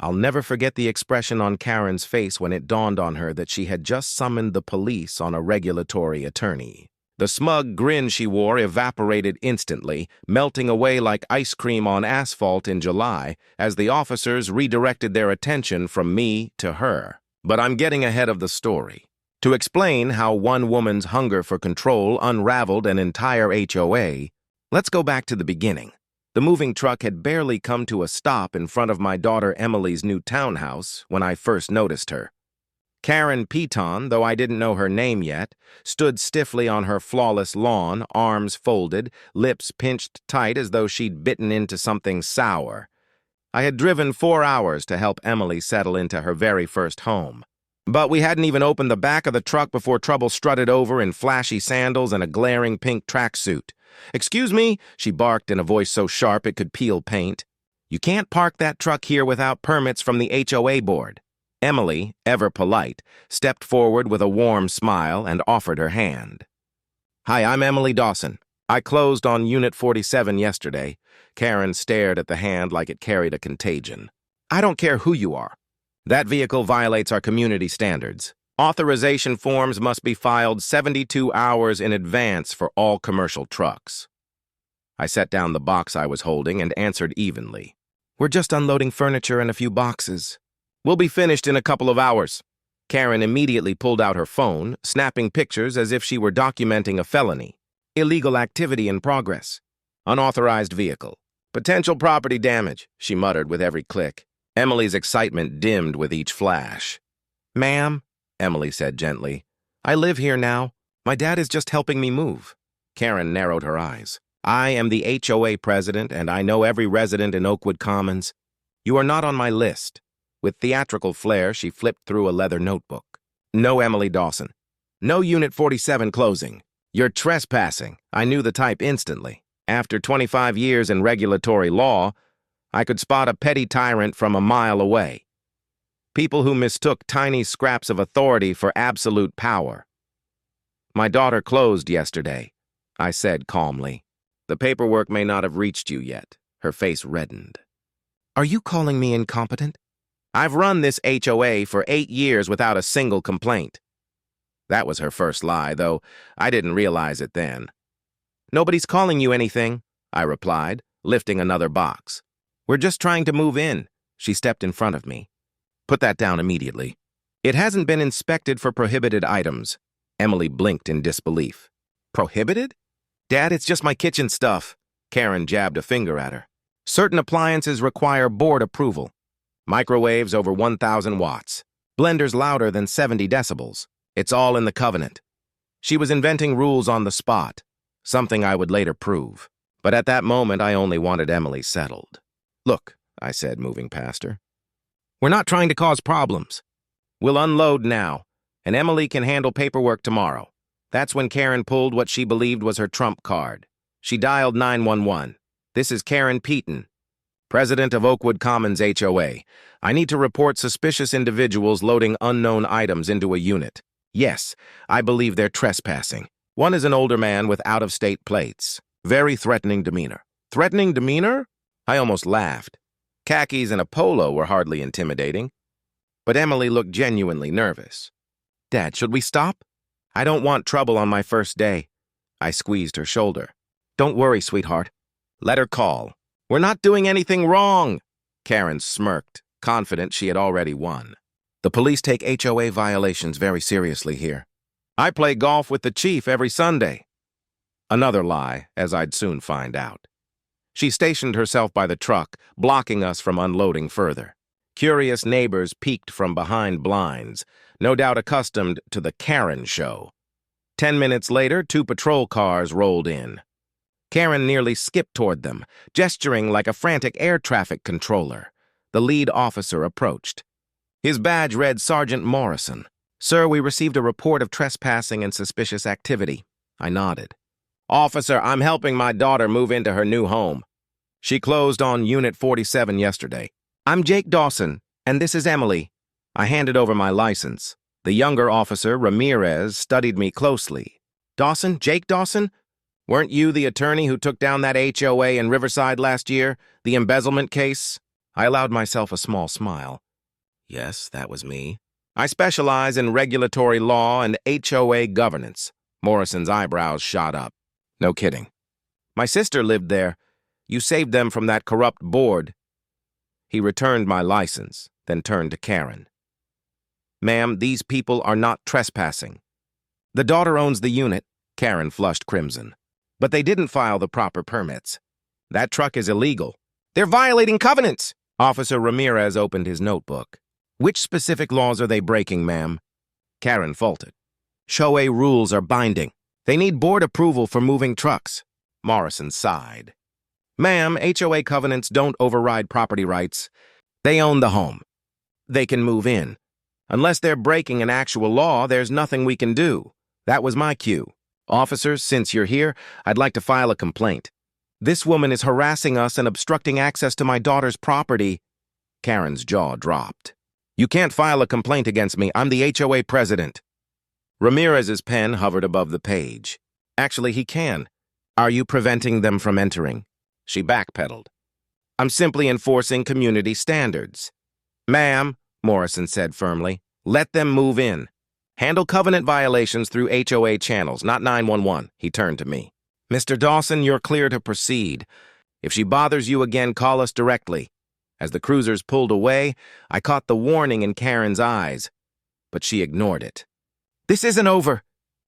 I'll never forget the expression on Karen's face when it dawned on her that she had just summoned the police on a regulatory attorney. The smug grin she wore evaporated instantly, melting away like ice cream on asphalt in July as the officers redirected their attention from me to her. But I'm getting ahead of the story. To explain how one woman's hunger for control unraveled an entire HOA, let's go back to the beginning. The moving truck had barely come to a stop in front of my daughter Emily's new townhouse when I first noticed her. Karen Piton, though I didn't know her name yet, stood stiffly on her flawless lawn, arms folded, lips pinched tight as though she'd bitten into something sour. I had driven 4 hours to help Emily settle into her very first home. But we hadn't even opened the back of the truck before trouble strutted over in flashy sandals and a glaring pink tracksuit. "Excuse me," she barked in a voice so sharp it could peel paint. "You can't park that truck here without permits from the HOA board." Emily, ever polite, stepped forward with a warm smile and offered her hand. "Hi, I'm Emily Dawson. I closed on Unit 47 yesterday." Karen stared at the hand like it carried a contagion. "I don't care who you are. That vehicle violates our community standards. Authorization forms must be filed 72 hours in advance for all commercial trucks." I set down the box I was holding and answered evenly. "We're just unloading furniture and a few boxes. We'll be finished in a couple of hours." Karen immediately pulled out her phone, snapping pictures as if she were documenting a felony. "Illegal activity in progress. Unauthorized vehicle. Potential property damage," she muttered with every click. Emily's excitement dimmed with each flash. "Ma'am," Emily said gently, "I live here now. My dad is just helping me move." Karen narrowed her eyes. "I am the HOA president, and I know every resident in Oakwood Commons. You are not on my list." With theatrical flair, she flipped through a leather notebook. "No, Emily Dawson. No Unit 47 closing. You're trespassing." I knew the type instantly. After 25 years in regulatory law, I could spot a petty tyrant from a mile away. People who mistook tiny scraps of authority for absolute power. "My daughter closed yesterday," I said calmly. "The paperwork may not have reached you yet." Her face reddened. "Are you calling me incompetent? I've run this HOA for 8 years without a single complaint." That was her first lie, though I didn't realize it then. "Nobody's calling you anything," I replied, lifting another box. "We're just trying to move in." She stepped in front of me. "Put that down immediately. It hasn't been inspected for prohibited items." Emily blinked in disbelief. "Prohibited? Dad, it's just my kitchen stuff." Karen jabbed a finger at her. "Certain appliances require board approval. Microwaves over 1,000 watts. Blenders louder than 70 decibels. It's all in the covenant." She was inventing rules on the spot, something I would later prove. But at that moment, I only wanted Emily settled. "Look," I said, moving past her. "We're not trying to cause problems. We'll unload now, and Emily can handle paperwork tomorrow." That's when Karen pulled what she believed was her trump card. She dialed 911. "This is Karen Piton, president of Oakwood Commons HOA. I need to report suspicious individuals loading unknown items into a unit. Yes, I believe they're trespassing. One is an older man with out-of-state plates. Very threatening demeanor." "Threatening demeanor?" I almost laughed. Khakis and a polo were hardly intimidating. But Emily looked genuinely nervous. "Dad, should we stop? I don't want trouble on my first day." I squeezed her shoulder. "Don't worry, sweetheart. Let her call. We're not doing anything wrong." Karen smirked, confident she had already won. "The police take HOA violations very seriously here. I play golf with the chief every Sunday." Another lie, as I'd soon find out. She stationed herself by the truck, blocking us from unloading further. Curious neighbors peeked from behind blinds, no doubt accustomed to the Karen show. 10 minutes later, 2 patrol cars rolled in. Karen nearly skipped toward them, gesturing like a frantic air traffic controller. The lead officer approached. His badge read Sergeant Morrison. "Sir, we received a report of trespassing and suspicious activity." I nodded. "Officer, I'm helping my daughter move into her new home. She closed on Unit 47 yesterday. I'm Jake Dawson, and this is Emily." I handed over my license. The younger officer, Ramirez, studied me closely. "Dawson? Jake Dawson? Weren't you the attorney who took down that HOA in Riverside last year, the embezzlement case?" I allowed myself a small smile. Yes, that was me. I specialize in regulatory law and HOA governance. Morrison's eyebrows shot up. No kidding. My sister lived there. You saved them from that corrupt board. He returned my license, then turned to Karen. Ma'am, these people are not trespassing. The daughter owns the unit. Karen flushed crimson. But they didn't file the proper permits. That truck is illegal. They're violating covenants. Officer Ramirez opened his notebook. Which specific laws are they breaking, ma'am? Karen faltered. HOA rules are binding. They need board approval for moving trucks. Morrison sighed. Ma'am, HOA covenants don't override property rights. They own the home. They can move in. Unless they're breaking an actual law, there's nothing we can do. That was my cue. Officers, since you're here, I'd like to file a complaint. This woman is harassing us and obstructing access to my daughter's property. Karen's jaw dropped. You can't file a complaint against me. I'm the HOA president. Ramirez's pen hovered above the page. Actually, he can. Are you preventing them from entering? She backpedaled. I'm simply enforcing community standards. Ma'am, Morrison said firmly, let them move in. Handle covenant violations through HOA channels, not 911. He turned to me. Mr. Dawson, you're clear to proceed. If she bothers you again, call us directly. As the cruisers pulled away, I caught the warning in Karen's eyes, but she ignored it. This isn't over.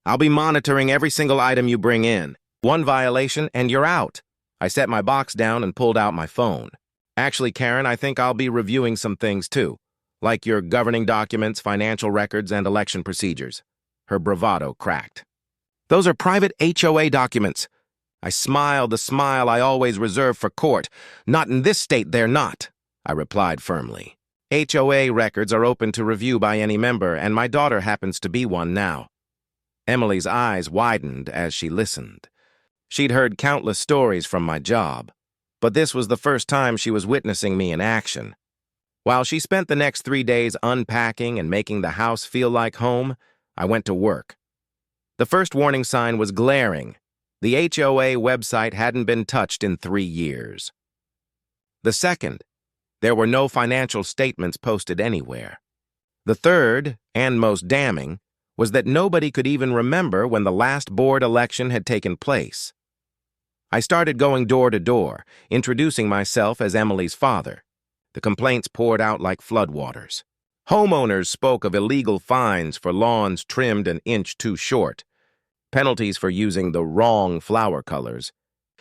I'll be monitoring every single item you bring in. One violation and you're out. I set my box down and pulled out my phone. Actually, Karen, I think I'll be reviewing some things too, like your governing documents, financial records, and election procedures. Her bravado cracked. Those are private HOA documents. I smiled the smile I always reserve for court. Not in this state, they're not, I replied firmly. HOA records are open to review by any member, and my daughter happens to be one now. Emily's eyes widened as she listened. She'd heard countless stories from my job, but this was the first time she was witnessing me in action. While she spent the next 3 days unpacking and making the house feel like home, I went to work. The first warning sign was glaring. The HOA website hadn't been touched in 3 years. The second, there were no financial statements posted anywhere. The third, and most damning, was that nobody could even remember when the last board election had taken place. I started going door to door, introducing myself as Emily's father. The complaints poured out like floodwaters. Homeowners spoke of illegal fines for lawns trimmed an inch too short, penalties for using the wrong flower colors,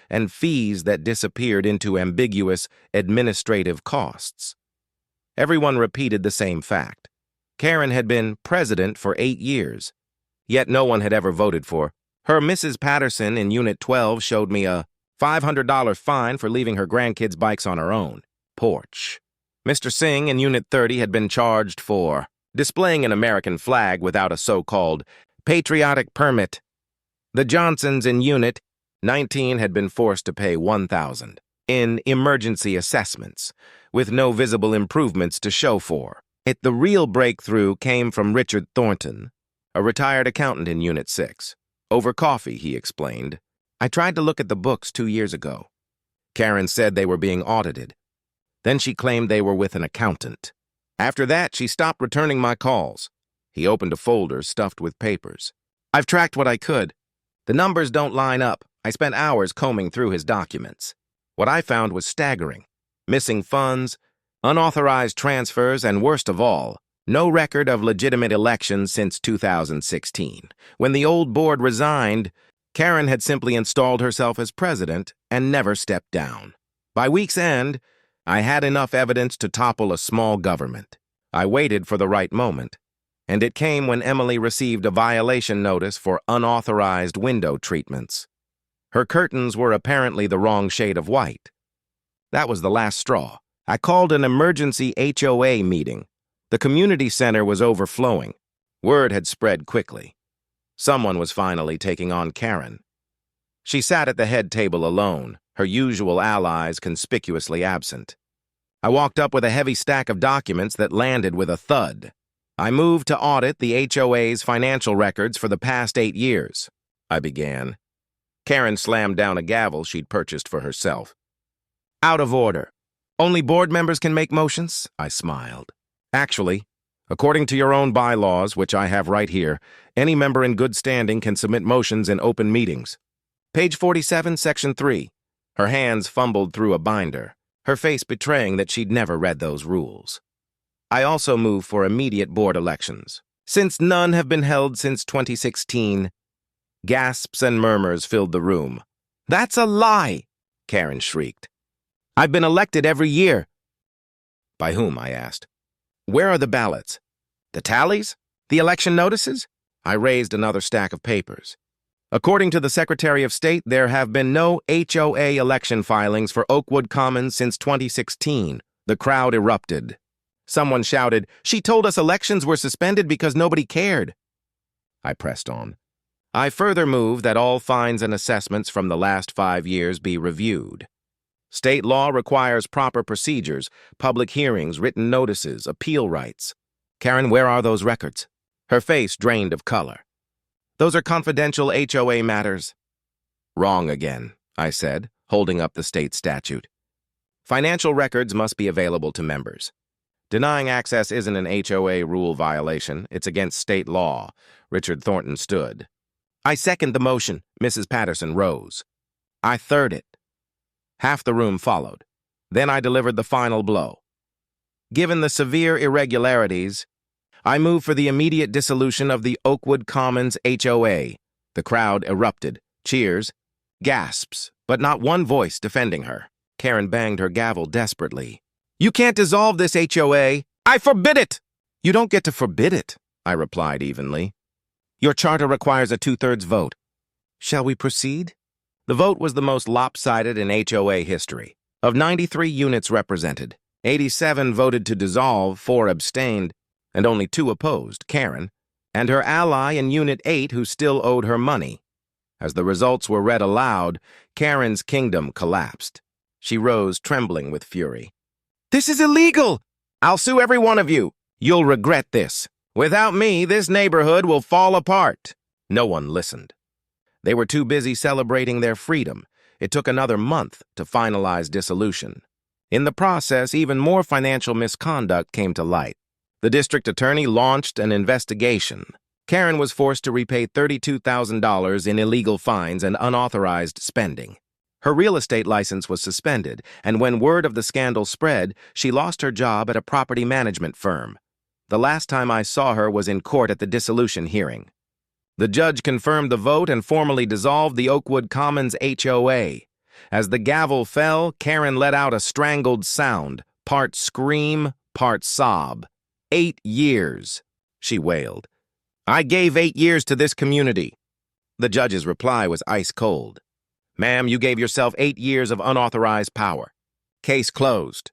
and fees that disappeared into ambiguous administrative costs. Everyone repeated the same fact. Karen had been president for 8 years, yet no one had ever voted for her. Mrs. Patterson in Unit 12 showed me a $500 fine for leaving her grandkids' bikes on her own porch. Mr. Singh in Unit 30 had been charged for displaying an American flag without a so-called patriotic permit. The Johnsons in Unit 19 had been forced to pay $1,000 in emergency assessments, with no visible improvements to show for it. The real breakthrough came from Richard Thornton, a retired accountant in Unit 6. Over coffee, he explained. I tried to look at the books 2 years ago. Karen said they were being audited. Then she claimed they were with an accountant. After that, she stopped returning my calls. He opened a folder stuffed with papers. I've tracked what I could. The numbers don't line up. I spent hours combing through his documents. What I found was staggering. Missing funds, unauthorized transfers, and worst of all, no record of legitimate elections since 2016. When the old board resigned, Karen had simply installed herself as president and never stepped down. By week's end, I had enough evidence to topple a small government. I waited for the right moment, and it came when Emily received a violation notice for unauthorized window treatments. Her curtains were apparently the wrong shade of white. That was the last straw. I called an emergency HOA meeting. The community center was overflowing. Word had spread quickly. Someone was finally taking on Karen. She sat at the head table alone, her usual allies conspicuously absent. I walked up with a heavy stack of documents that landed with a thud. I moved to audit the HOA's financial records for the past 8 years, I began. Karen slammed down a gavel she'd purchased for herself. Out of order. Only board members can make motions? I smiled. Actually, according to your own bylaws, which I have right here, any member in good standing can submit motions in open meetings. Page 47, Section 3. Her hands fumbled through a binder, her face betraying that she'd never read those rules. I also move for immediate board elections, since none have been held since 2016. Gasps and murmurs filled the room. That's a lie, Karen shrieked. I've been elected every year. By whom? I asked. Where are the ballots? The tallies? The election notices? I raised another stack of papers. According to the Secretary of State, there have been no HOA election filings for Oakwood Commons since 2016. The crowd erupted. Someone shouted, "She told us elections were suspended because nobody cared." I pressed on. I further move that all fines and assessments from the last 5 years be reviewed. State law requires proper procedures, public hearings, written notices, appeal rights. Karen, where are those records? Her face drained of color. Those are confidential HOA matters. Wrong again, I said, holding up the state statute. Financial records must be available to members. Denying access isn't an HOA rule violation. It's against state law. Richard Thornton stood. I second the motion. Mrs. Patterson rose. I third it. Half the room followed. Then I delivered the final blow. Given the severe irregularities, I move for the immediate dissolution of the Oakwood Commons HOA. The crowd erupted. Cheers. Gasps, but not one voice defending her. Karen banged her gavel desperately. You can't dissolve this HOA. I forbid it! You don't get to forbid it, I replied evenly. Your charter requires a 2/3 vote. Shall we proceed? The vote was the most lopsided in HOA history. Of 93 units represented, 87 voted to dissolve, 4 abstained, and only 2 opposed, Karen, and her ally in Unit 8 who still owed her money. As the results were read aloud, Karen's kingdom collapsed. She rose, trembling with fury. This is illegal! I'll sue every one of you. You'll regret this. Without me, this neighborhood will fall apart. No one listened. They were too busy celebrating their freedom. It took another month to finalize dissolution. In the process, even more financial misconduct came to light. The district attorney launched an investigation. Karen was forced to repay $32,000 in illegal fines and unauthorized spending. Her real estate license was suspended, and when word of the scandal spread, she lost her job at a property management firm. The last time I saw her was in court at the dissolution hearing. The judge confirmed the vote and formally dissolved the Oakwood Commons HOA. As the gavel fell, Karen let out a strangled sound, part scream, part sob. 8 years, she wailed. I gave 8 years to this community. The judge's reply was ice cold. Ma'am, you gave yourself 8 years of unauthorized power. Case closed.